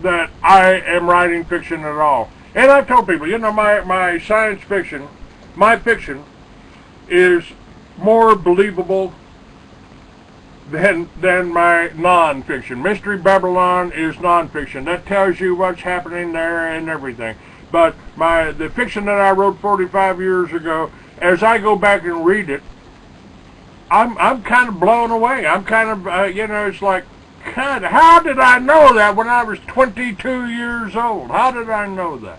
that I am writing fiction at all. And I've told people, you know, my science fiction, my fiction is more believable than my non-fiction. Mystery Babylon is non-fiction. That tells you what's happening there and everything. But the fiction that I wrote 45 years ago, as I go back and read it, I'm kind of blown away. I'm kind of, you know, it's like, God, how did I know that when I was 22 years old? How did I know that?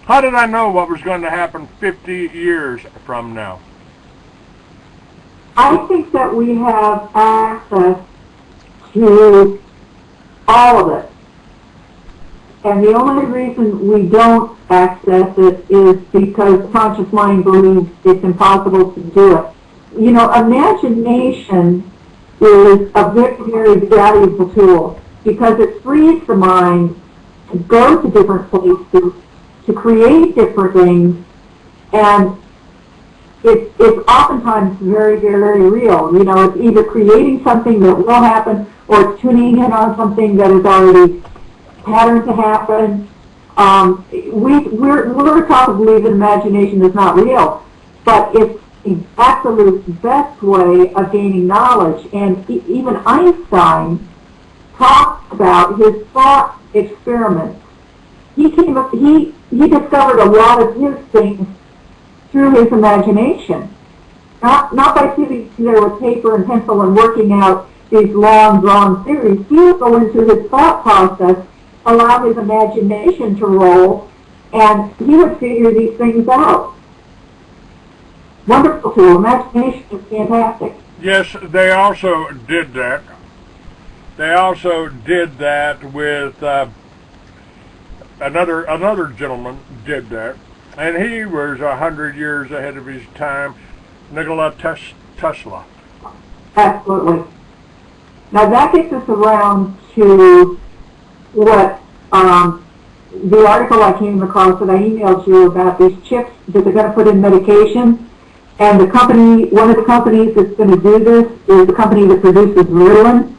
How did I know what was going to happen 50 years from now? I think that we have access to all of it. And the only reason we don't access it is because the conscious mind believes it's impossible to do it. You know, imagination is a very, very valuable tool because it frees the mind to go to different places, to create different things, and it's oftentimes very, very real. You know, it's either creating something that will happen or it's tuning in on something that is already patterned to happen. We're taught to believe that imagination is not real, but it's the absolute best way of gaining knowledge. And even Einstein talked about his thought experiments. He discovered a lot of his things through his imagination, not by sitting there with paper and pencil and working out these long drawn theories. He would go into his thought process, allow his imagination to roll, and he would figure these things out. Wonderful tool. Imagination is fantastic. Yes, they also did that. They also did that with another gentleman did that, and he was 100 years ahead of his time, Nikola Tesla. Absolutely. Now that gets us around to what the article I came across that I emailed you about these chips that they're going to put in medication. And the company, one of the companies that's going to do this is the company that produces Ritalin,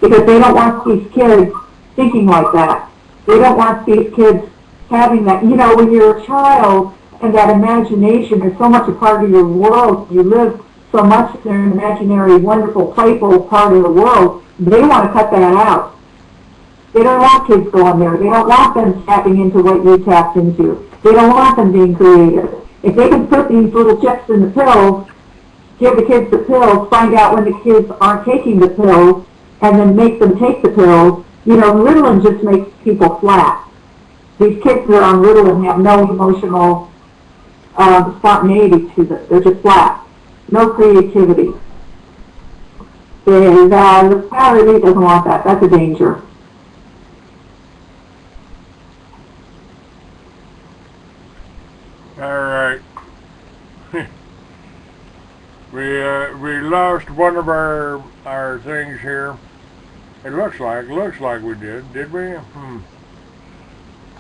because they don't want these kids thinking like that. They don't want these kids having that. You know, when you're a child and that imagination is so much a part of your world, you live so much in an imaginary, wonderful, playful part of the world, they want to cut that out. They don't want kids going there. They don't want them tapping into what you tapped into. They don't want them being creative. If they can put these little chips in the pills, give the kids the pills, find out when the kids aren't taking the pills, and then make them take the pills, you know, Ritalin just makes people flat. These kids that are on Ritalin have no emotional spontaneity to them. They're just flat. No creativity. And the society doesn't want that. That's a danger. All right. we lost one of our things here. It looks like we did we?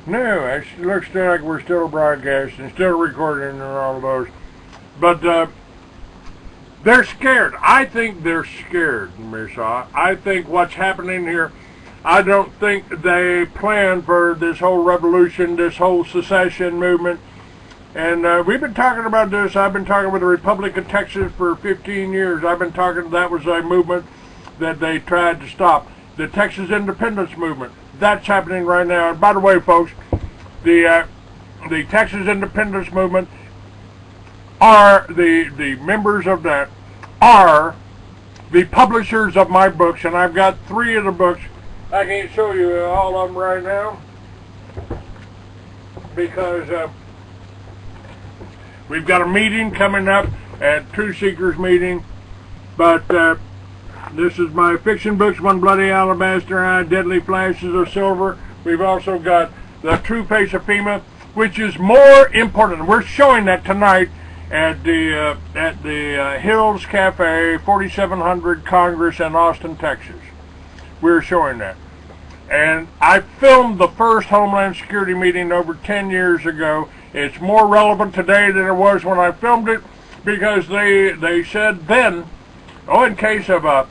No, it looks like we're still broadcasting, still recording and all of those. But they're scared. I think they're scared, Me Sah. I think what's happening here, I don't think they planned for this whole revolution, this whole secession movement. And we've been talking about this. I've been talking with the Republic of Texas for 15 years. I've been talking, that was a movement that they tried to stop. The Texas independence movement, that's happening right now. And by the way, folks, the Texas independence movement are the members of that are the publishers of my books, and I've got 3 of the books. I can't show you all of them right now because we've got a meeting coming up at Truth Seekers meeting, but this is my fiction books, One Bloody Alabaster Eye, Deadly Flashes of Silver. We've also got The True Face of FEMA, which is more important. We're showing that tonight at the Hills Cafe, 4700 Congress in Austin, Texas. We're showing that. And I filmed the first Homeland Security meeting over 10 years ago. It's more relevant today than it was when I filmed it, because they said then, in case of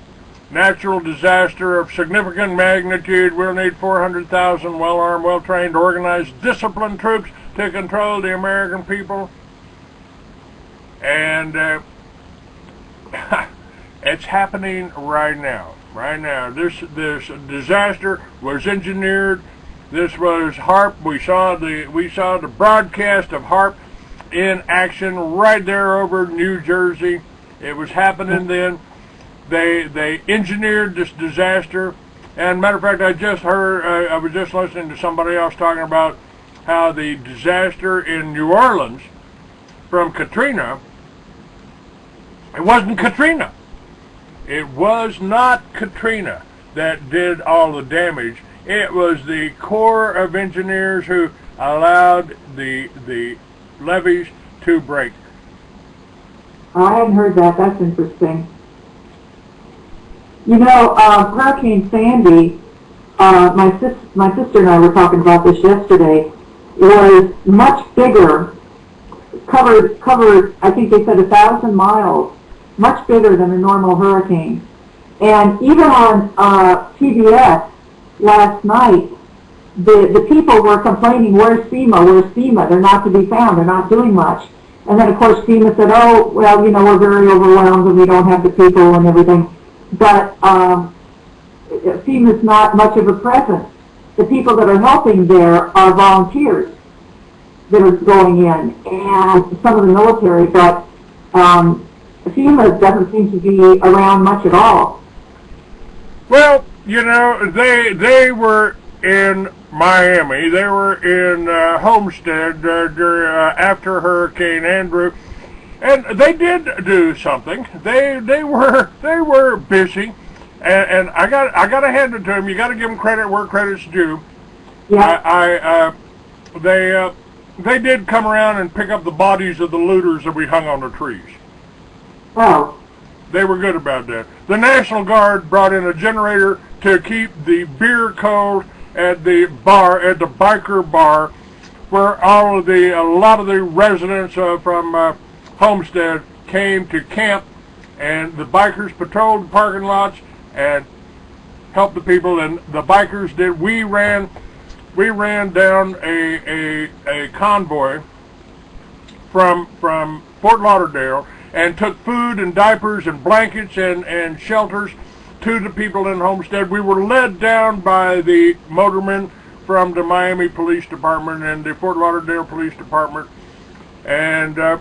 natural disaster of significant magnitude. We'll need 400,000 well-armed, well-trained, organized, disciplined troops to control the American people. And it's happening right now. Right now, this disaster was engineered. This was HARP. We saw the broadcast of HARP in action right there over New Jersey. It was happening then. They engineered this disaster. And matter of fact, I just heard, I was just listening to somebody else talking about how the disaster in New Orleans from Katrina, it wasn't Katrina. It was not Katrina that did all the damage. It was the Corps of Engineers who allowed the levees to break. I hadn't heard that. That's interesting. You know, Hurricane Sandy, my sister and I were talking about this yesterday, was much bigger, covered, I think they said 1,000 miles, much bigger than a normal hurricane. And even on PBS last night, the people were complaining, where's FEMA, where's FEMA? They're not to be found, they're not doing much. And then of course FEMA said, oh, well, you know, we're very overwhelmed and we don't have the people and everything. But FEMA's not much of a presence. The people that are helping there are volunteers that are going in, and some of the military, but FEMA doesn't seem to be around much at all. Well, you know, they were in Miami. They were in Homestead after Hurricane Andrew, and they did do something. They were busy, and I got to hand it to them. You got to give them credit where credit's due. Yeah. They did come around and pick up the bodies of the looters that we hung on the trees. Oh. They were good about that. The National Guard brought in a generator to keep the beer cold at the bar, at the biker bar, where a lot of the residents from Homestead came to camp, and the bikers patrolled the parking lots and helped the people. And the bikers did. We ran down a convoy from Fort Lauderdale and took food and diapers and blankets and shelters to the people in Homestead. We were led down by the motormen from the Miami Police Department and the Fort Lauderdale Police Department, and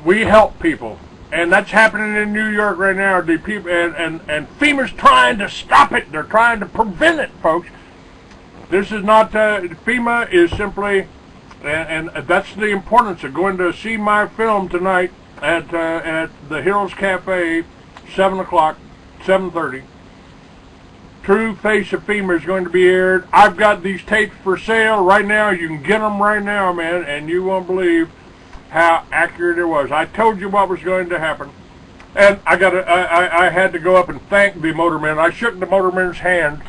we help people. And that's happening in New York right now. The people and FEMA's trying to stop it. They're trying to prevent it, folks. This is not FEMA is simply, and that's the importance of going to see my film tonight at the Hills Cafe, 7 o'clock, 7:30. True Face of FEMA is going to be aired. I've got these tapes for sale right now. You can get them right now, man, and you won't believe how accurate it was. I told you what was going to happen, and I had to go up and thank the motorman. I shook the motorman's hand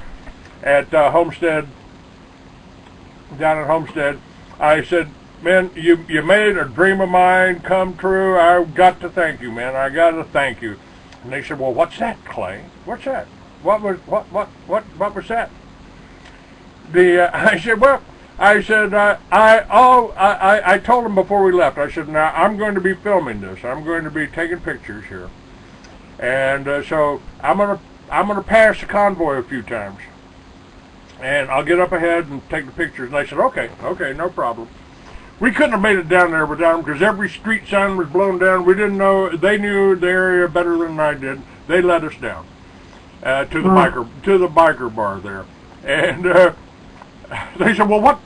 at Homestead, down at Homestead. I said, man, you made a dream of mine come true. I've got to thank you, man. I got to thank you. And they said, well, what's that, Clay? What's that? What was that? I said, well, I told them before we left, I said, now I'm going to be filming this. I'm going to be taking pictures here. And so I'm going to pass the convoy a few times. And I'll get up ahead and take the pictures. And they said, okay, no problem. We couldn't have made it down there without them, because every street sign was blown down. We didn't know. They knew the area better than I did. They let us down to the biker bar there. And they said, well, what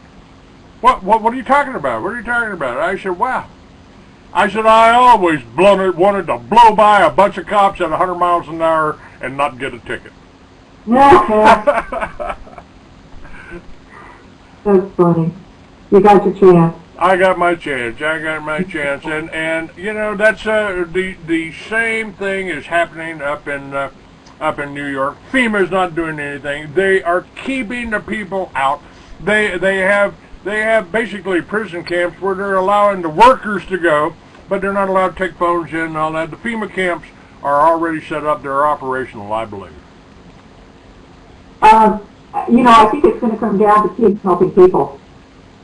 are you talking about? What are you talking about? I said, wow. I said, I always wanted to blow by a bunch of cops at 100 miles an hour and not get a ticket. That's funny. You got your chance. I got my chance. And you know, that's the same thing is happening up in New York. FEMA's not doing anything. They are keeping the people out. They have basically prison camps where they're allowing the workers to go, but they're not allowed to take phones in and all that. The FEMA camps are already set up. They're operational, I believe. I think it's going to come down to kids helping people.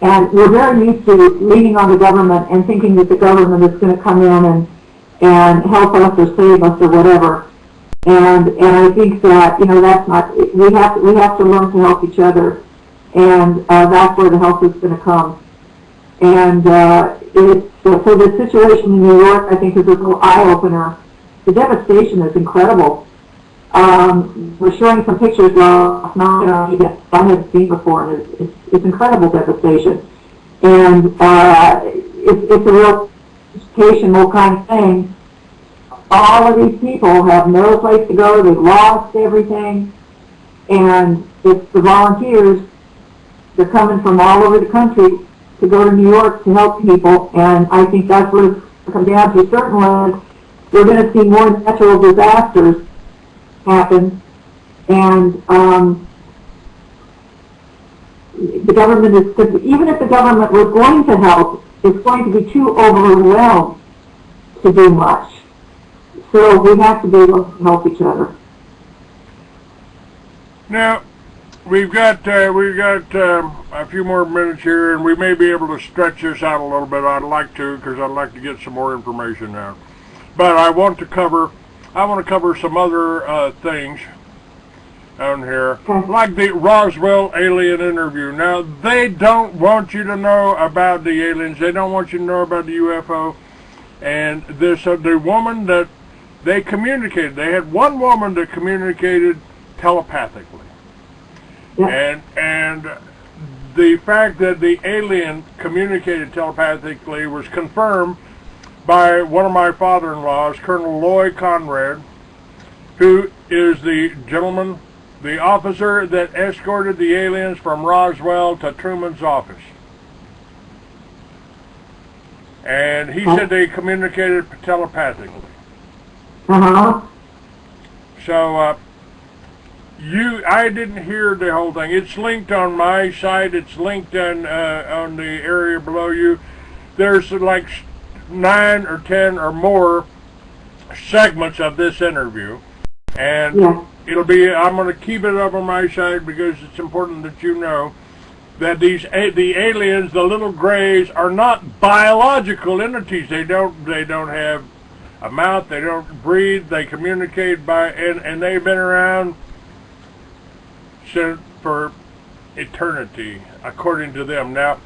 And we're very used to leaning on the government and thinking that the government is going to come in and help us or save us or whatever. And I think that, that's not, we have to learn to help each other. And that's where the help is going to come. And so the situation in New York, I think, is a little eye-opener. The devastation is incredible. We're showing some pictures last night that I haven't seen before, and it's incredible devastation. And it's a real educational kind of thing. All of these people have no place to go. They've lost everything. And it's the volunteers. They're coming from all over the country to go to New York to help people. And I think that's what it's come down to. Certainly, we're going to see more natural disasters happen. And the government is, even if the government was going to help, it's going to be too overwhelmed to do much. So we have to be able to help each other. Now, we've got a few more minutes here, and we may be able to stretch this out a little bit. I'd like to, because I'd like to get some more information out. But I want to cover some other things on here, like the Roswell Alien interview. Now, they don't want you to know about the aliens. They don't want you to know about the UFO. And the woman that they communicated, they had one woman that communicated telepathically. Yeah. And the fact that the alien communicated telepathically was confirmed by one of my father-in-laws, Colonel Loy Conrad, who is the gentleman, the officer that escorted the aliens from Roswell to Truman's office. And he said they communicated telepathically. Uh-huh. So, I didn't hear the whole thing. It's linked on my site. It's linked on the area below you. There's like 9 or 10 or more segments of this interview. And I'm going to keep it up on my site because it's important that you know that the aliens, the little grays, are not biological entities. They don't have a mouth. They don't breathe. They communicate by and they've been around for eternity, according to them. Now,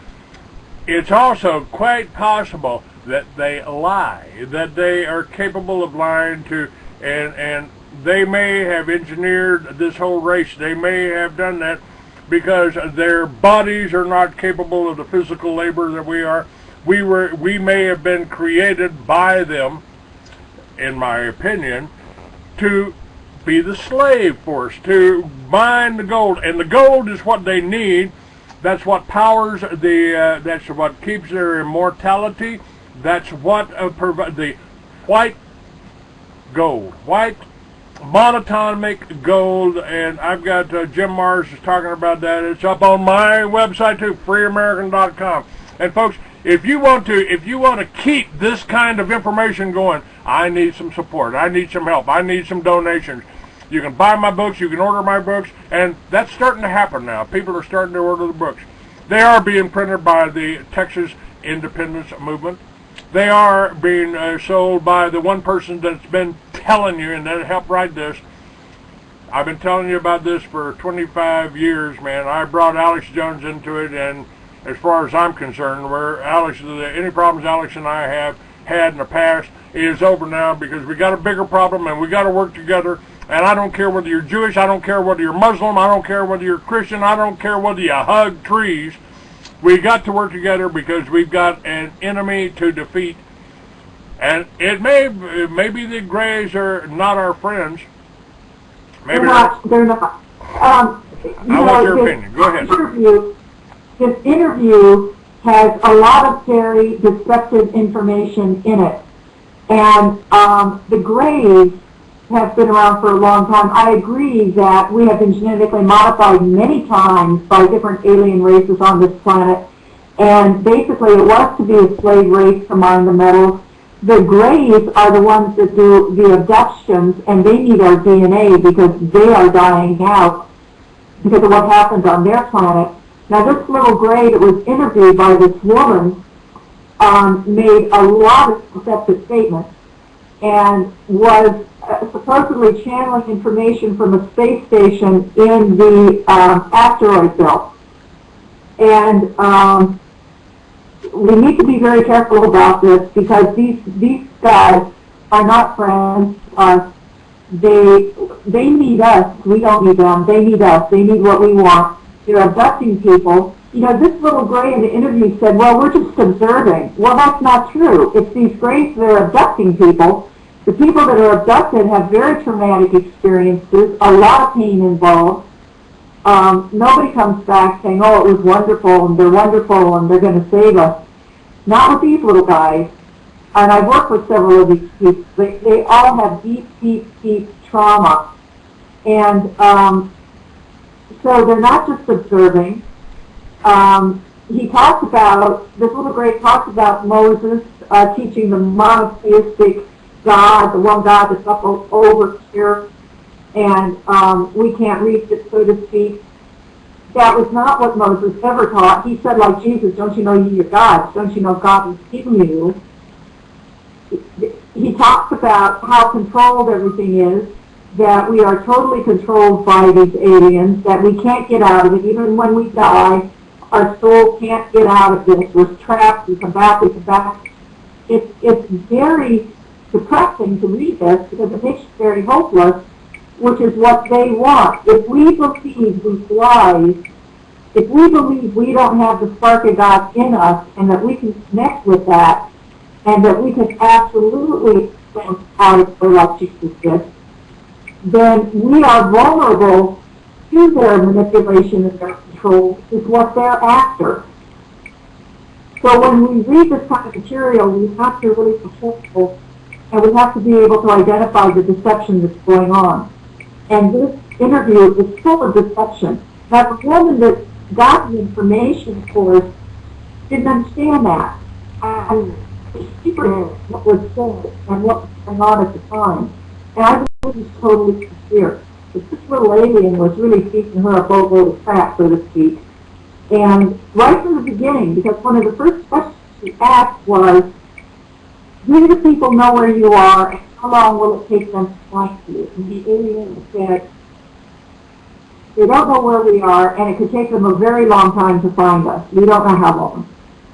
it's also quite possible that they lie, that they are capable of lying to, and they may have engineered this whole race. They may have done that because their bodies are not capable of the physical labor that we are. We may have been created by them, in my opinion, to be the slave force, to mine the gold. And the gold is what they need. That's what powers that's what keeps their immortality. That's what provides the white gold, white monatomic gold. And I've got Jim Mars is talking about that. It's up on my website too, freeamerican.com. And folks, if you want to keep this kind of information going, I need some support. I need some help. I need some donations. You can buy my books. You can order my books. And that's starting to happen now. People are starting to order the books. They are being printed by the Texas Independence Movement. They are being sold by the one person that's been telling you, and that helped write this. I've been telling you about this for 25 years, man. I brought Alex Jones into it, and as far as I'm concerned, where any problems Alex and I have had in the past is over now, because we got a bigger problem and we got to work together. And I don't care whether you're Jewish, I don't care whether you're Muslim, I don't care whether you're Christian, I don't care whether you hug trees. We got to work together because we've got an enemy to defeat. And it may be the Greys are not our friends. Maybe they're not. I want your opinion. Go ahead. This interview has a lot of very deceptive information in it. And the Greys have been around for a long time. I agree that we have been genetically modified many times by different alien races on this planet. And basically it was to be a slave race to mine the metals. the Greys are the ones that do the abductions, and they need our DNA because they are dying out because of what happened on their planet. Now, this little Grey that was interviewed by this woman made a lot of deceptive statements and was supposedly channeling information from a space station in the asteroid belt. And we need to be very careful about this because these guys are not friends. They need us. We don't need them. They need us. They need what we want. They're abducting people. You know, this little Grey in the interview said, well, we're just observing. Well, that's not true. It's these Greys that are abducting people. The people that are abducted have very traumatic experiences, a lot of pain involved. Nobody comes back saying, oh, it was wonderful, and they're wonderful, and they're going to save us. Not with these little guys. And I've worked with several of these people. They all have deep, deep, deep trauma. And so they're not just observing. He talks about, this little Grey talks about Moses teaching the monotheistic God, the one God that's up over here, and we can't reach it, so to speak. That was not what Moses ever taught. He said, like Jesus, don't you know you're gods? Don't you know God has given you? He talks about how controlled everything is, that we are totally controlled by these aliens, that we can't get out of it. Even when we die, our soul can't get out of this. We're trapped. We come back. We come back. It's very depressing to read this because it makes you very hopeless, which is what they want. If we believe these lies, if we believe we don't have the spark of God in us and that we can connect with that and that we can absolutely stand out of like Jesus did, then we are vulnerable to their manipulation and their control, is what they're after. So when we read this kind of material, we have to really be careful, and we have to be able to identify the deception that's going on. And this interview is full of deception. Now, the woman that got the information for us didn't understand that. And she knew what was said and what was going on at the time. And I believe it's totally sincere. But this little alien was really teaching her a boatload of crap, so to speak. And right from the beginning, because one of the first questions she asked was, do the people know where you are, and how long will it take them to find you? And the alien said, they don't know where we are, and it could take them a very long time to find us. We don't know how long.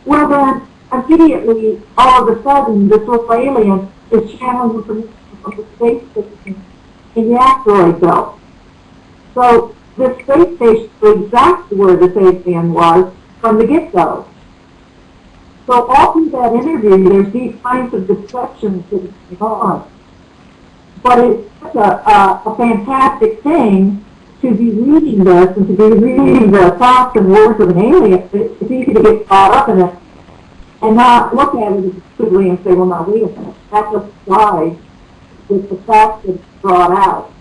Well then, immediately, all of a sudden, this little alien is channeling information from the space station in the asteroid belt. So this space station is exactly where this alien was from the get-go. So all through that interview, there's these kinds of deceptions that are going on. But it's such a fantastic thing to be reading this and to be reading the thoughts and words of an alien. It's easy to get caught up in it and not look at it exclusively and say, well, now, wait a minute. That just dies with the fact that it's brought out.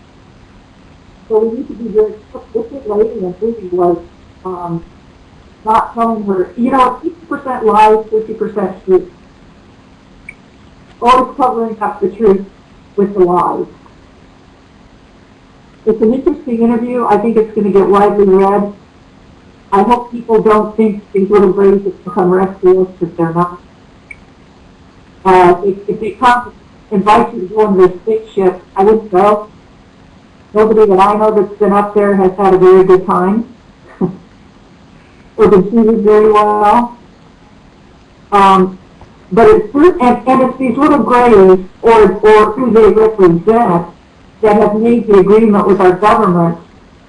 So we need to be very careful. This alien really was not telling her, you know, 50% lies, 50% truth. Always covering up the truth with the lies. It's an interesting interview. I think it's going to get widely read. I hope people don't think these little Greys have become rescuers, because they're not. If they come, invite you to go on their spaceship, I wouldn't go. Nobody that I know that's been up there has had a very good time. Or been treated very well. But it's, and it's these little Greys, or who they represent, that have made the agreement with our government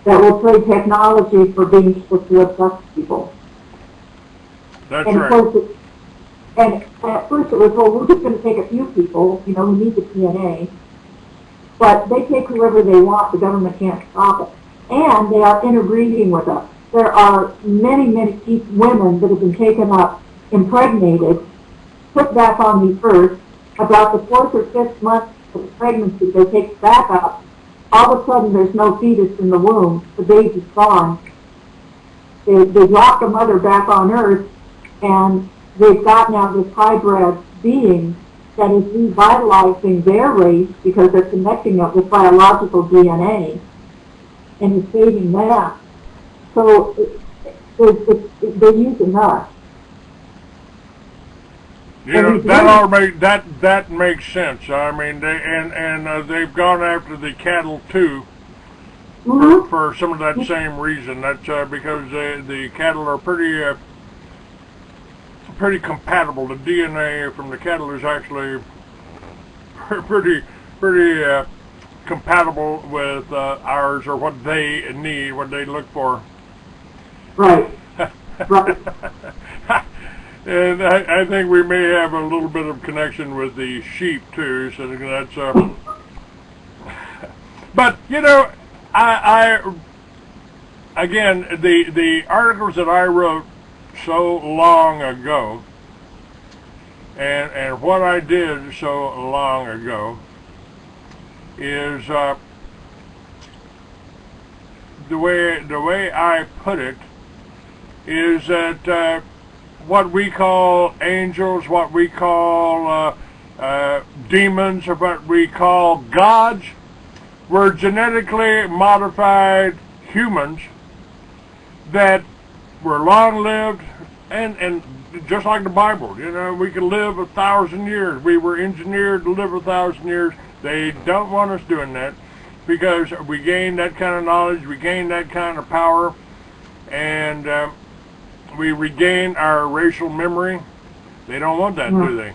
that will trade technology for being able to abduct people. That's and right. And at first it was, well, we're just going to take a few people, you know, we need the DNA. But they take whoever they want, the government can't stop it. And they are interbreeding with us. There are many, many women that have been taken up, impregnated, put back on the earth. About the 4th or 5th month of pregnancy, they take back up. All of a sudden, there's no fetus in the womb. The baby's gone. They drop the mother back on earth, and they've got now this hybrid being that is revitalizing their race because they're connecting it with biological DNA and is saving that. So they're using us. You know, that makes sense. I mean, they've gone after the cattle too, for some of that same reason. That's because the cattle are pretty compatible. The DNA from the cattle is actually pretty compatible with ours, or what they need, what they look for. Right. Right. And I think we may have a little bit of connection with the sheep too. So that's. But you know, I again the articles that I wrote so long ago, and what I did so long ago is the way I put it is that what we call angels, what we call demons, or what we call gods, were genetically modified humans that were long-lived, and just like the Bible, you know, we could live 1,000 years. We were engineered to live 1,000 years. They don't want us doing that because we gain that kind of knowledge, we gain that kind of power, and we regain our racial memory. They don't want that, do they?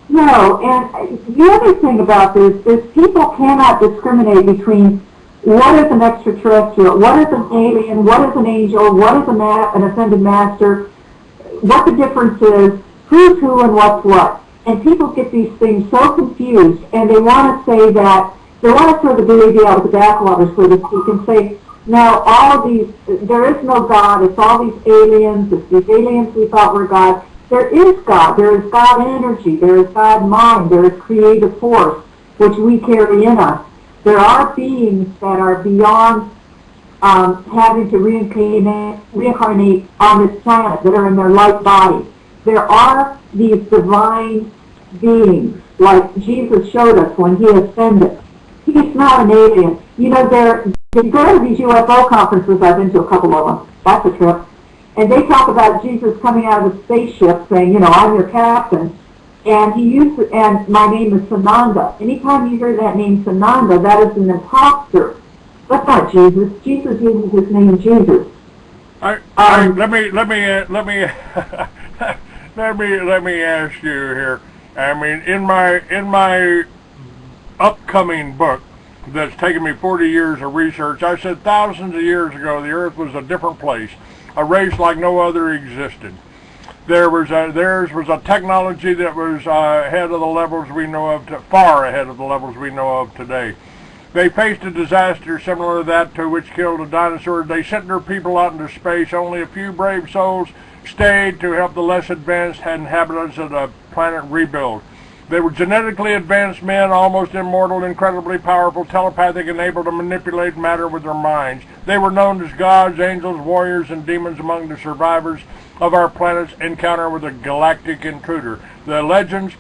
No, and the other thing about this is people cannot discriminate between what is an extraterrestrial, what is an alien, what is an angel, what is an ascended master, what the difference is, who's who and what's what. And people get these things so confused, and they want to say that, they want to throw the baby out with the bathwater, so to speak, and say, now all of these, there is no God, it's all these aliens, it's these aliens we thought were God. There is God, there is God energy, there is God mind, there is creative force, which we carry in us. There are beings that are beyond having to reincarnate on this planet, that are in their light body. There are these divine beings, like Jesus showed us when he ascended. He's not an alien. You know, they go to these UFO conferences, I've been to a couple of them, that's a trip, and they talk about Jesus coming out of the spaceship saying, you know, I'm your captain. And and my name is Sananda. Anytime you hear that name Sananda, that is an imposter. That's not Jesus. Jesus uses his name Jesus. Let me ask you here. I mean, in my upcoming book that's taken me 40 years of research, I said thousands of years ago the Earth was a different place, a race like no other existed. Theirs was a technology that was ahead of the levels we know of, far ahead of the levels we know of today. They faced a disaster similar to that to which killed a dinosaur. They sent their people out into space. Only a few brave souls stayed to help the less advanced inhabitants of the planet rebuild. They were genetically advanced men, almost immortal, incredibly powerful, telepathic, and able to manipulate matter with their minds. They were known as gods, angels, warriors, and demons among the survivors of our planet's encounter with a galactic intruder. The legends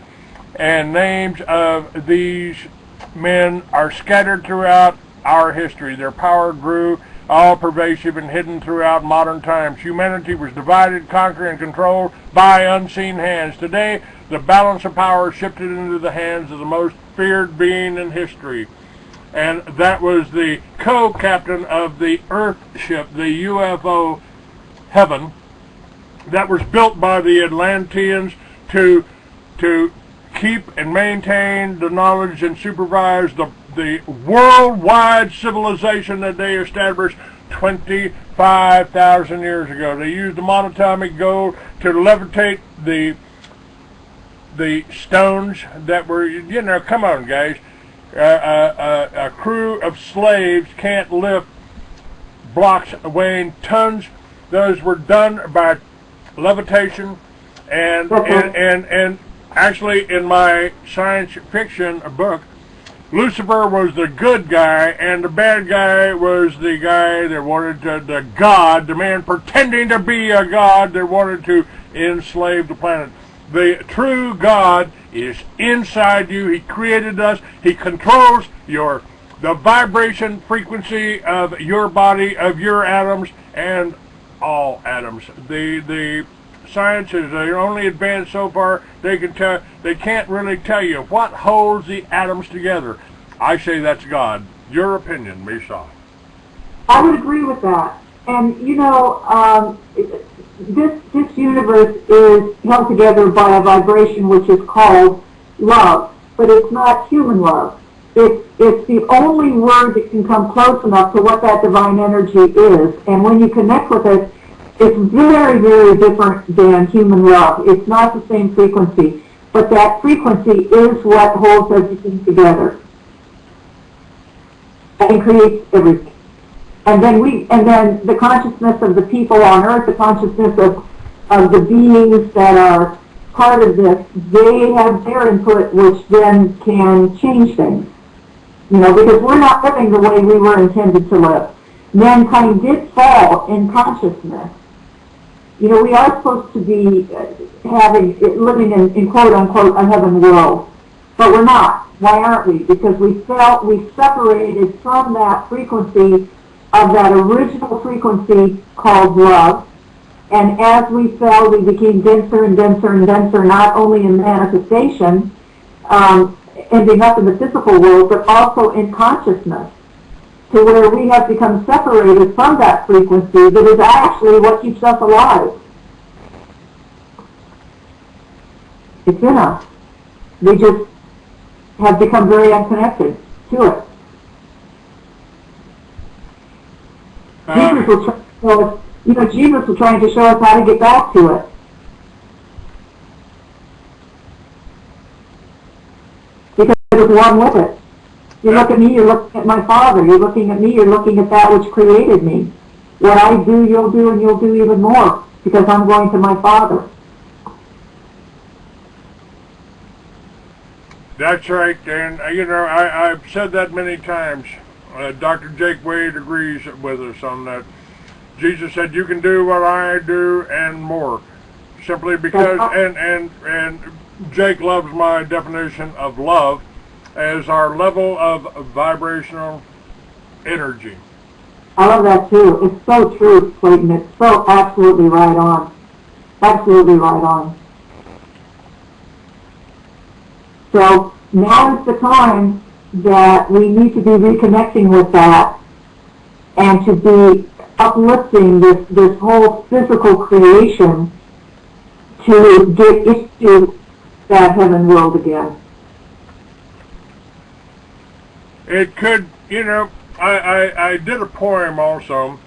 and names of these men are scattered throughout our history. Their power grew all-pervasive and hidden throughout modern times. Humanity was divided, conquered, and controlled by unseen hands. Today, the balance of power shifted into the hands of the most feared being in history. And that was the co-captain of the Earth ship, the UFO Heaven, that was built by the Atlanteans to keep and maintain the knowledge and supervise the worldwide civilization that they established 25,000 years ago. They used the monatomic gold to levitate the stones that were, you know, come on guys, a crew of slaves can't lift blocks weighing tons. Those were done by levitation, and actually in my science fiction book, Lucifer was the good guy, and the bad guy was the guy that wanted the god, the man pretending to be a god that wanted to enslave the planet. The true God is inside you. He created us. He controls the vibration frequency of your body, of your atoms, and all atoms. The science is only advanced so far. They can't really tell you what holds the atoms together. I say that's God. Your opinion, Me Sah. I would agree with that. And you know, this universe is held together by a vibration which is called love, but it's not human love. It's the only word that can come close enough to what that divine energy is. And when you connect with it, it's very, very different than human love. It's not the same frequency, but that frequency is what holds everything together and creates everything. And then the consciousness of the people on Earth, the consciousness of the beings that are part of this, they have their input, which then can change things. You know, because we're not living the way we were intended to live. Mankind did fall in consciousness. You know, we are supposed to be living in quote unquote a heaven world, but we're not. Why aren't we? Because we separated from that frequency of that original frequency called love, and as we fell, we became denser and denser and denser, not only in manifestation, ending up in the physical world, but also in consciousness, to where we have become separated from that frequency that is actually what keeps us alive. It's in us. We just have become very unconnected to it. Jesus was trying to show us how to get back to it. Because it is one with it. You look at me, you're looking at my Father. You're looking at me, you're looking at that which created me. What I do, you'll do, and you'll do even more, because I'm going to my Father. That's right, and you know, I've said that many times. Dr. Jake Wade agrees with us on that. Jesus said, "You can do what I do and more," simply because, and Jake loves my definition of love as our level of vibrational energy. I love that too. It's so true, Clayton. It's so absolutely right on. Absolutely right on. So now is the time that we need to be reconnecting with that and to be uplifting this whole physical creation to get into that heaven world again. It could, you know, I did a poem also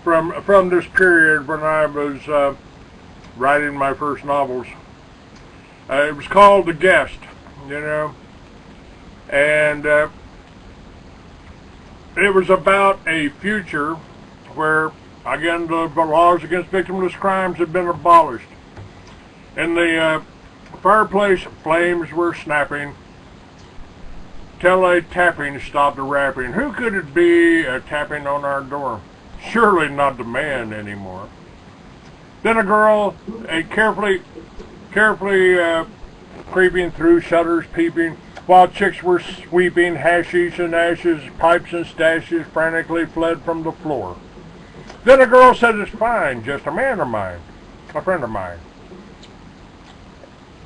from this period when I was writing my first novels. It was called The Guest, you know, and it was about a future where, again, the laws against victimless crimes had been abolished. In the fireplace, flames were snapping till a tapping stopped a rapping. Who could it be tapping on our door? Surely not the man anymore. Then a girl, carefully creeping through shutters, peeping, while chicks were sweeping hashish and ashes, pipes and stashes, frantically fled from the floor. Then a girl said, "It's fine, just a man of mine, a friend of mine."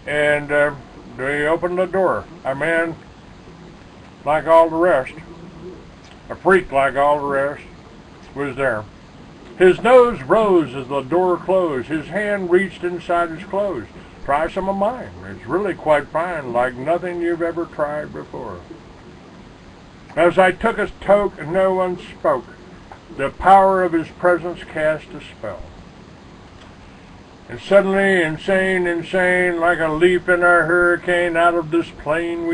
And they opened the door. A man like all the rest, a freak like all the rest, was there. His nose rose as the door closed. His hand reached inside his clothes. "Try some of mine. It's really quite fine, like nothing you've ever tried before." As I took his toke, no one spoke. The power of his presence cast a spell. And suddenly, insane, like a leaf in a hurricane, out of this plane we